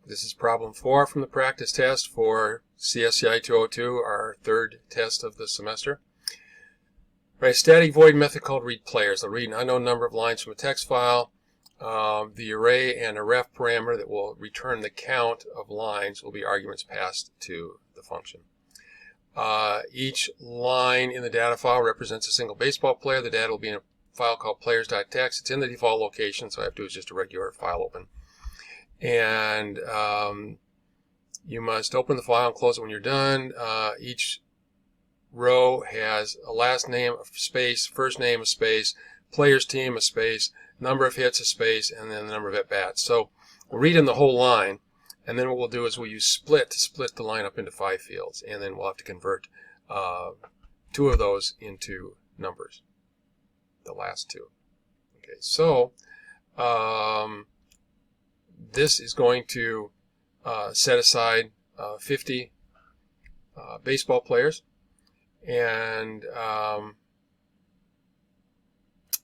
This is problem 4 from the practice test for CSCI202, our third test of the semester. Right, a static void method called read players. I'll read an unknown number of lines from a text file. The array and a ref parameter that will return the count of lines will be arguments passed to the function. Each line in the data file represents a single baseball player. The data will be in a file called players.txt. It's in the default location, so I have to do is just a regular file open. And you must open the file and close it when you're done. Each row has a last name, a space, first name, a space, player's team, a space, number of hits, a space, and then the number of at-bats. So we'll read in the whole line, and then what we'll do is we'll use split to split the line up into 5 fields, and then we'll have to convert 2 of those into numbers, the last 2. Okay, so this is going to set aside 50 baseball players, and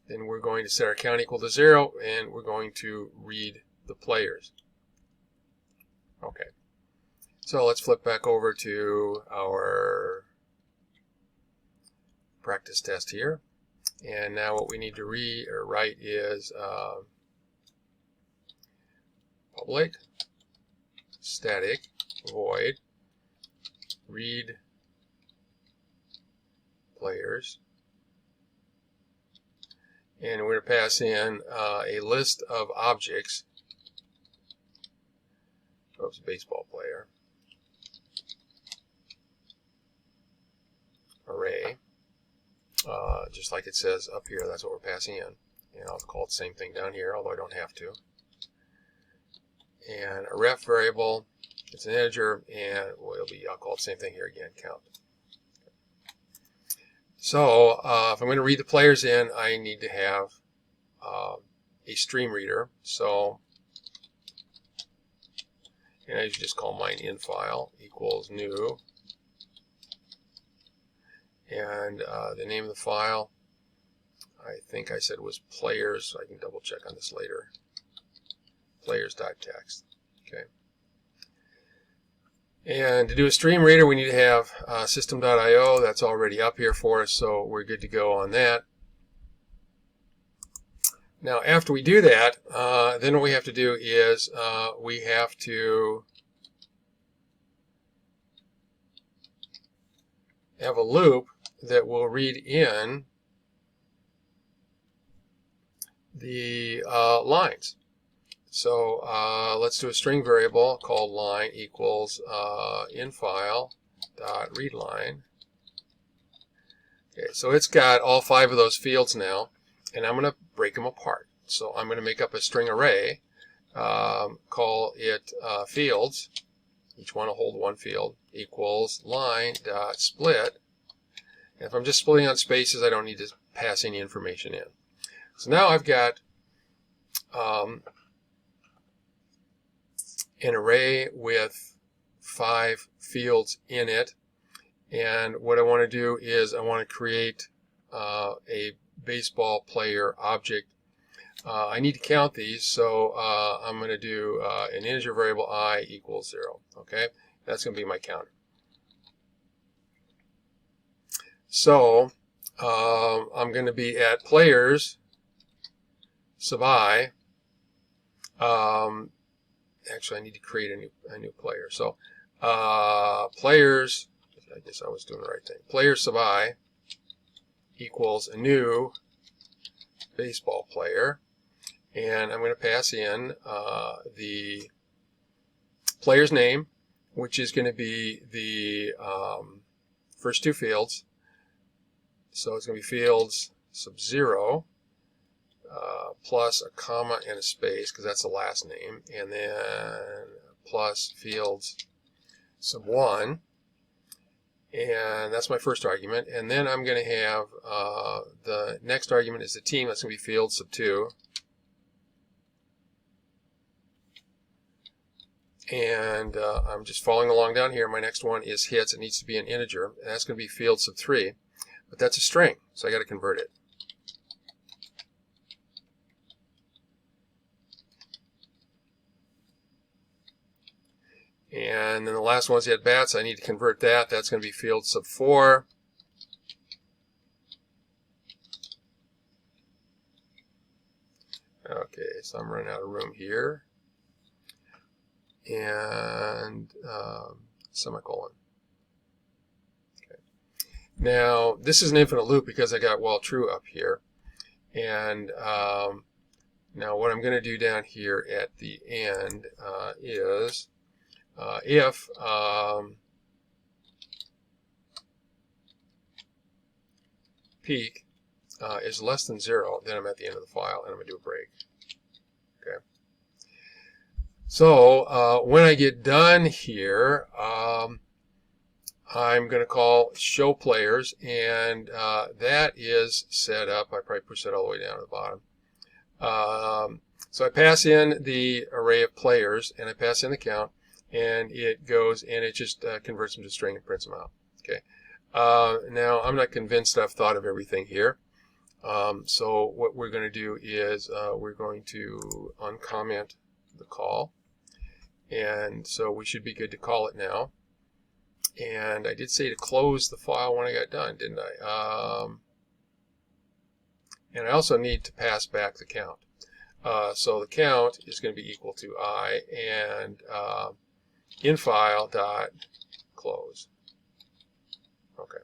then we're going to set our count equal to 0, and we're going to read the players. Okay, so let's flip back over to our practice test here, and now what we need to read or write is public static void read players, and we're going to pass in a list of objects. Oops, baseball player array, just like it says up here. That's what we're passing in, and I'll call it the same thing down here, although I don't have to. And a ref variable, it's an integer, and I'll call it the same thing here again, count. So if I'm going to read the players in, I need to have a stream reader. So, and I should just call mine in file equals new, and the name of the file, I think I said was players, so I can double check on this later. Players.txt. Okay. And to do a stream reader, we need to have system.io. That's already up here for us, so we're good to go on that. Now, after we do that, then what we have to do is we have to have a loop that will read in the lines. So let's do a string variable called line equals infile.readLine. Okay, so it's got all 5 of those fields now, and I'm going to break them apart. So I'm going to make up a string array, call it fields. Each one will hold 1 field, equals line.split. And if I'm just splitting on spaces, I don't need to pass any information in. So now I've got an array with 5 fields in it, and what I want to do is I want to create a baseball player object. I need to count these, so I'm going to do an integer variable I equals 0. Okay, that's going to be my counter. So I'm going to be at players sub I. Actually, I need to create a new player. So players, I guess I was doing the right thing. Players sub I equals a new baseball player, and I'm going to pass in the player's name, which is going to be the first 2 fields. So it's going to be fields sub 0. Plus a comma and a space, because that's the last name, and then plus fields sub 1, and that's my first argument. And then I'm going to have the next argument is the team. That's going to be fields sub 2, and I'm just following along down here. My next one is hits. It needs to be an integer, and that's going to be fields sub 3, but that's a string, so I got to convert it. And then the last one's the at-bats. I need to convert that. That's going to be field sub 4. Okay, so I'm running out of room here. And semicolon. Okay. Now, this is an infinite loop because I got while true up here. And now what I'm going to do down here at the end is if peak is less than 0, then I'm at the end of the file, and I'm going to do a break. Okay. So when I get done here, I'm going to call show players, and that is set up. I probably push that all the way down to the bottom. So I pass in the array of players, and I pass in the count, and it goes and it just converts them to string and prints them out. Okay. Now I'm not convinced I've thought of everything here. So what we're going to do is we're going to uncomment the call, and so we should be good to call it now. And I did say to close the file when I got done, didn't I? And I also need to pass back the count. So the count is going to be equal to I, and in file dot close. Okay.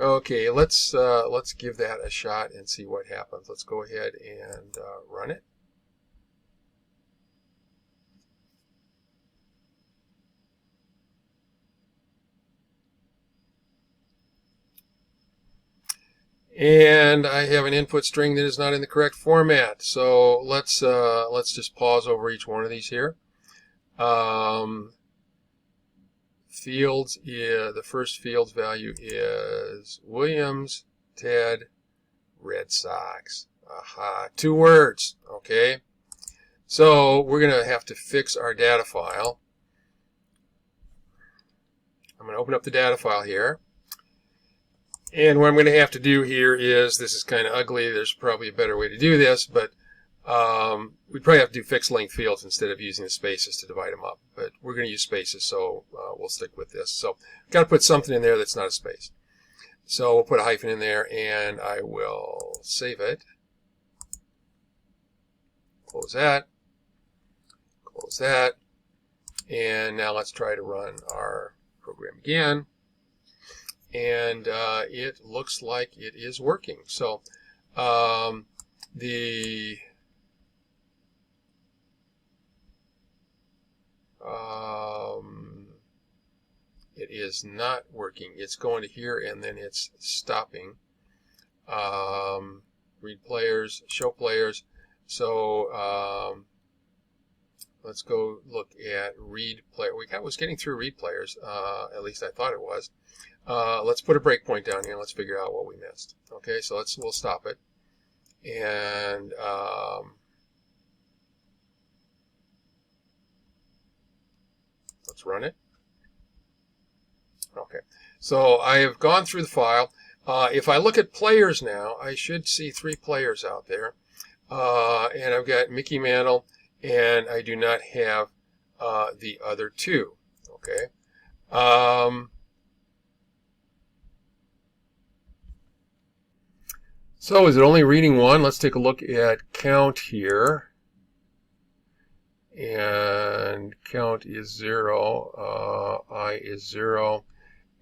Okay, let's give that a shot and see what happens. Let's go ahead and run it. And I have an input string that is not in the correct format. So let's just pause over each one of these here. Fields, the first field's value is Williams, Ted, Red Sox. Aha, 2 words. Okay. So we're going to have to fix our data file. I'm going to open up the data file here. And what I'm going to have to do here is, this is kind of ugly, there's probably a better way to do this, but we'd probably have to do fixed length fields instead of using the spaces to divide them up. But we're going to use spaces, so we'll stick with this. So I've got to put something in there that's not a space. So we'll put a hyphen in there, and I will save it. Close that. Close that. And now let's try to run our program again. And it looks like it is working. So it is not working. It's going to here and then it's stopping. Read players, show players. So let's go look at read player. I was getting through read players, at least I thought it was. Let's put a breakpoint down here and let's figure out what we missed. Okay, so we'll stop it. And let's run it. Okay, so I have gone through the file. If I look at players now, I should see 3 players out there. And I've got Mickey Mantle, and I do not have the other 2. Okay. So is it only reading 1? Let's take a look at count here. And count is 0. I is 0.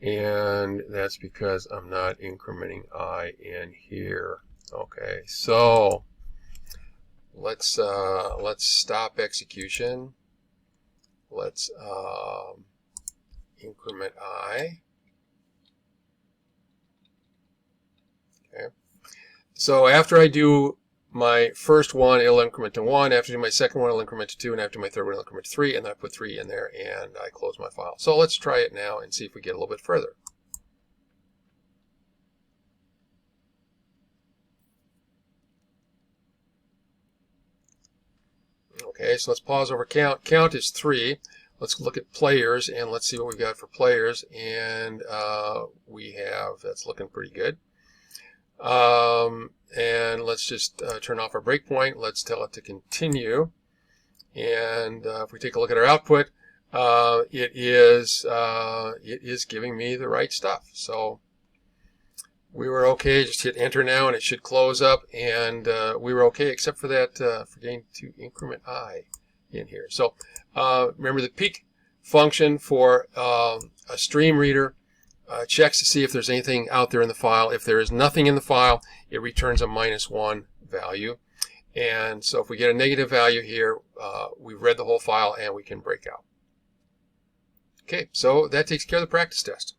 And that's because I'm not incrementing I in here. Okay, so let's stop execution. Let's increment I. Okay. So after I do my first one, it'll increment to 1. After I do my second one, it'll increment to 2. And after my third one, it'll increment to 3. And then I put 3 in there, and I close my file. So let's try it now and see if we get a little bit further. Okay, so let's pause over count. Count is 3. Let's look at players, and let's see what we've got for players. And we have, that's looking pretty good. And let's just turn off our breakpoint. Let's tell it to continue. And if we take a look at our output, it is giving me the right stuff. So we were okay. Just hit enter now, and it should close up. And we were okay, except for that forgetting to increment I in here. So remember the peek function for a stream reader checks to see if there's anything out there in the file. If there is nothing in the file, it returns a -1 value. And so if we get a negative value here, we've read the whole file and we can break out. Okay, so that takes care of the practice test.